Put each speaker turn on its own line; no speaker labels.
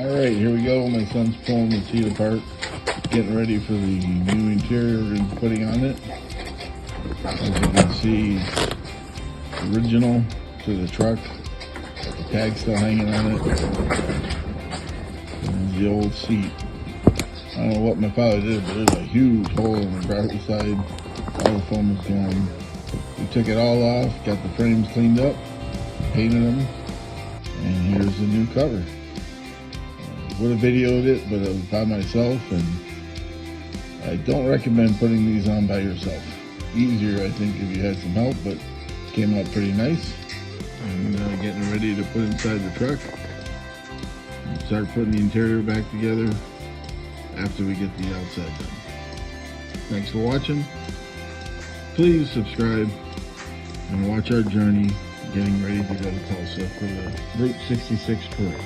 Alright, here we go. My son's pulling the seat apart, getting ready for the new interior and putting on it. As you can see, original to the truck. The tag's still hanging on it. And the old seat. I don't know what my father did, but there's a huge hole in the driver's side. All the foam is gone. We took it all off, got the frames cleaned up, painted them, and here's the new cover. Would have videoed it, but I was by myself, and I don't recommend putting these on by yourself. Easier, I think, if you had some help, but came out pretty nice. And getting ready to put inside the truck. And start putting the interior back together after we get the outside done. Thanks for watching. Please subscribe and watch our journey getting ready to go to Tulsa for the Route 66 parade.